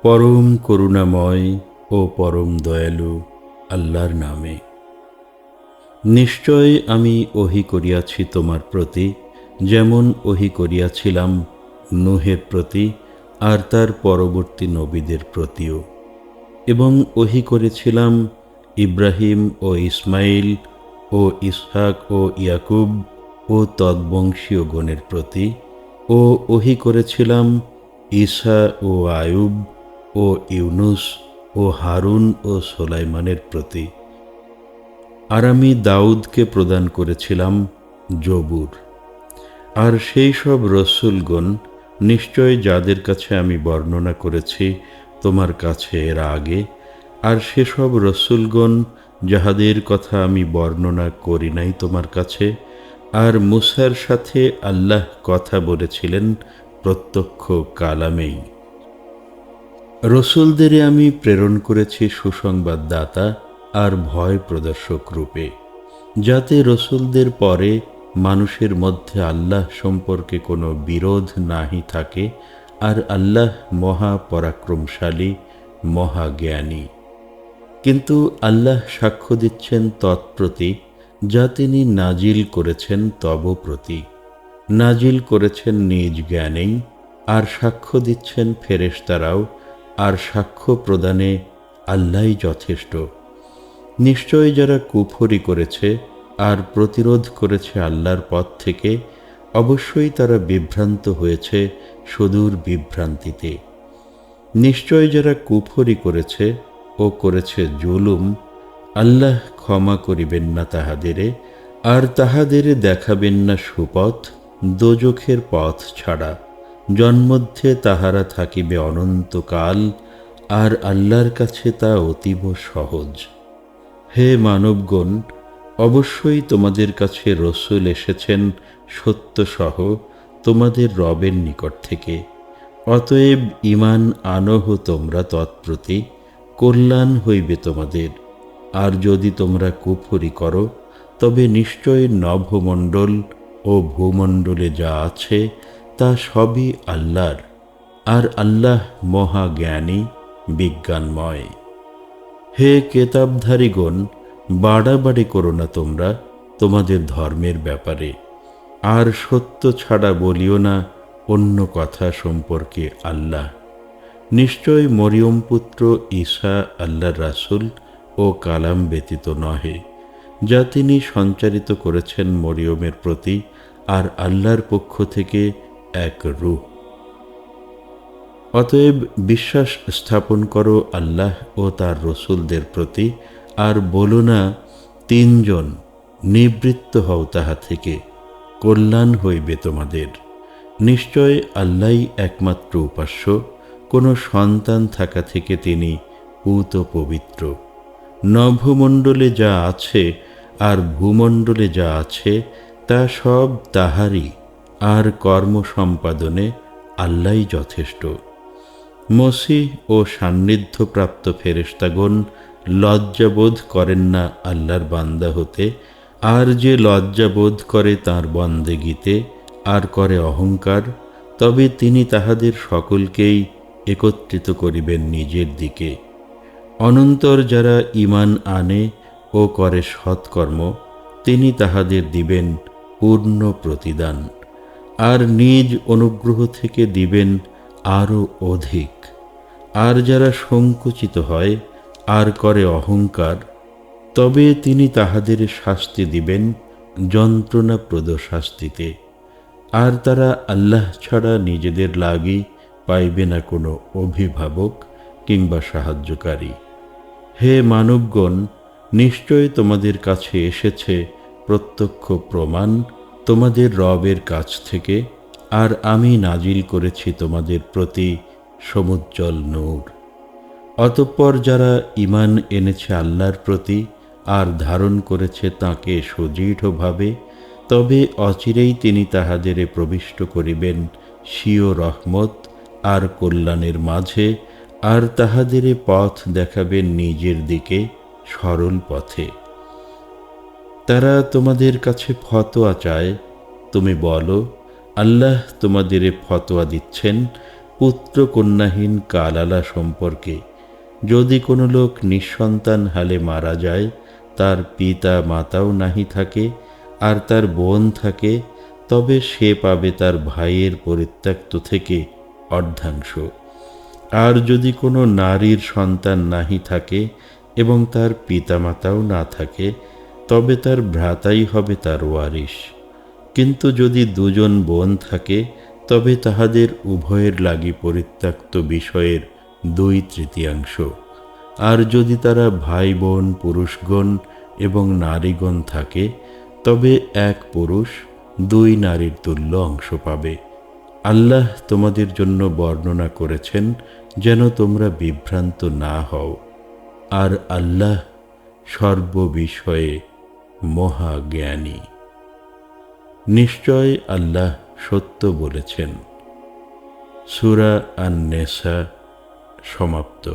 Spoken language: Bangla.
পরম করুণাময় ও পরম দয়ালু আল্লাহর নামে। নিশ্চয় আমি ওহী করিয়াছি তোমার প্রতি, যেমন ওহী করিয়াছিলাম নূহের প্রতি আর তার পরবর্তী নবীদের প্রতিও, এবং ওহী করেছিলাম ইব্রাহিম ও ইসমাইল ও ইসহাক ও ইয়াকুব ও তদ্বংশীয় গণের প্রতি, ও ওহী করেছিলাম ঈসা ও আয়ুব ও ইউনুস ও হারুন ও সুলাইমানের প্রতি। আর আমি দাউদকে প্রদান করেছিলাম জবুর। আর সেই সব রসূলগণ নিশ্চয় যাদের কাছে আমি বর্ণনা করেছি তোমার কাছে এর আগে, আর সেসব রসূলগণ যাহাদের কথা আমি বর্ণনা করি নাই তোমার কাছে, আর মুসার সাথে আল্লাহ কথা বলেছিলেন প্রত্যক্ষ কালামেই। রসূলদের আমি প্রেরণ করেছি সুসংবাদদাতা আর ভয় প্রদর্শক রূপে, যাতে রসূলদের পরে মানুষের মধ্যে আল্লাহ সম্পর্কে কোনো বিরোধ নাহি থাকে, আর আল্লাহ মহা পরাক্রমশালী, মহাজ্ঞানী। কিন্তু আল্লাহ সাক্ষ্য দিচ্ছেন তৎপ্রতি যা তিনি নাজিল করেছেন তব প্রতি, নাজিল করেছেন নিজ জ্ঞানেই, আর সাক্ষ্য দিচ্ছেন ফেরেশতারাও, আর সাক্ষ্য প্রদানে আল্লাহই যথেষ্ট। নিশ্চয় যারা কুফরি করেছে আর প্রতিরোধ করেছে আল্লাহর পথ থেকে, অবশ্যই তারা বিভ্রান্ত হয়েছে সুদূর বিভ্রান্তিতে। নিশ্চয় যারা কুফরি করেছে ও করেছে জুলুম, আল্লাহ ক্ষমা করিবেন না তাহাদেরে, আর তাহাদেরে দেখাবেন না সুপথ, দোজখের পথ ছাড়া, জন্মধ্যে তাহারা থাকিবে অনন্তকাল, আর আল্লাহর কাছে তা অতীব সহজ। হে মানবগণ, অবশ্যই তোমাদের কাছে রসূল এসেছেন সত্যসহ তোমাদের রবের নিকট থেকে। অতএব ঈমান আনহ তোমরা তৎপ্রতি, কল্যাণ হইবে তোমাদের। আর যদি তোমরা কুফরি করো, তবে নিশ্চয় নভমণ্ডল ও ভূমণ্ডলে যা আছে তা সবই আল্লাহর, আর আল্লাহ মহাজ্ঞানী, বিজ্ঞানময়। হে কেতাবধারীগণ, বাড়াবাড়ি করো না তোমরা তোমাদের ধর্মের ব্যাপারে, আর সত্য ছাড়া বলিও না অন্য কথা সম্পর্কে আল্লাহ। নিশ্চয় মরিয়ম পুত্র ঈসা আল্লাহর রাসূল ও কালাম ব্যতীত নহে, যা তিনি সঞ্চারিত করেছেন মরিয়মের প্রতি, আর আল্লাহর পক্ষ থেকে এক রূহ। অতএব বিশ্বাস স্থাপন করো আল্লাহ ও তার রসূলদের প্রতি, আর বলো না তিনজন, নিবৃত্ত হও তাহা থেকে, কল্যাণ হইবে তোমাদের। নিশ্চয় আল্লাহই একমাত্র উপাস্য, কোনো সন্তান থাকা থেকে তিনি পূত পবিত্র। নভমণ্ডলে যা আছে আর ভূমণ্ডলে যা আছে তা সব তাহারই, আর কর্ম সম্পাদনে আল্লাহই যথেষ্ট। মসীহ ও সান্নিধ্যপ্রাপ্ত ফেরেশতাগণ লজ্জাবোধ করেন না আল্লাহর বান্দা হতে, আর যে লজ্জাবোধ করে তাঁর বন্দেগীতে আর করে অহংকার, তবে তিনি তাহাদের সকলকেই একত্রিত করিবেন নিজের দিকে। অনন্তর যারা ঈমান আনে ও করে সৎকর্ম, তিনি তাহাদের দিবেন পূর্ণ প্রতিদান, আর নিজ অনুগ্রহ থেকে দিবেন আরও অধিক। আর যারা সংকুচিত হয় আর করে অহংকার, তবে তিনি তাহাদের শাস্তি দিবেন যন্ত্রণাপ্রদ শাস্তিতে। আর তারা আল্লাহ ছাড়া নিজেদের লাগি পাইবে না কোনো অভিভাবক কিংবা সাহায্যকারী। হে মানবগণ, নিশ্চয় তোমাদের কাছে এসেছে প্রত্যক্ষ প্রমাণ তোমাদের রবের কাছ থেকে, আর আমি নাজিল করেছি তোমাদের প্রতি সমুজ্জ্বল নূর। অতঃপর যারা ঈমান এনেছে আল্লাহর প্রতি আর ধারণ করেছে তাঁকে সুদৃঢ়ভাবে, তবে অচিরেই তিনি তাহাদেরে প্রবিষ্ট করিবেন স্বীয় রহমত আর কল্যাণের মাঝে, আর তাহাদেরে পথ দেখাবেন নিজের দিকে সরল পথে। তারা তোমাদের কাছে ফতোয়া চায়, তুমি বলো, আল্লাহ তোমাদের ফতোয়া দিচ্ছেন, পুত্র কন্যাহীন কালালা সম্পর্কে, যদি কোনো লোক নিঃসন্তান হালে মারা যায়, তার পিতা মাতাও নাহি থাকে, আর তার বোন থাকে, তবে সে পাবে তার ভাইয়ের পরিত্যক্ত থেকে অর্ধাংশ। আর যদি কোনো নারীর সন্তান নাহি থাকে এবং তার পিতামাতাও না থাকে, তবে তার ভ্রাতাই হবে তার ওয়ারিশ। কিন্তু যদি দুজন বোন থাকে, তবে তাহাদের উভয়ের লাগি পরিত্যক্ত বিষয়ের 2/3। আর যদি তারা ভাই বোন পুরুষগণ এবং নারীগণ থাকে, তবে এক পুরুষ 2 নারীর তুল্য অংশ পাবে। আল্লাহ তোমাদের জন্য বর্ণনা করেছেন যেন তোমরা বিভ্রান্ত না হও, আর আল্লাহ সর্ববিষয়ে মহাজ্ঞানী। নিশ্চয় আল্লাহ সত্য বলেছেন। সূরা আন-নিসা সমাপ্ত।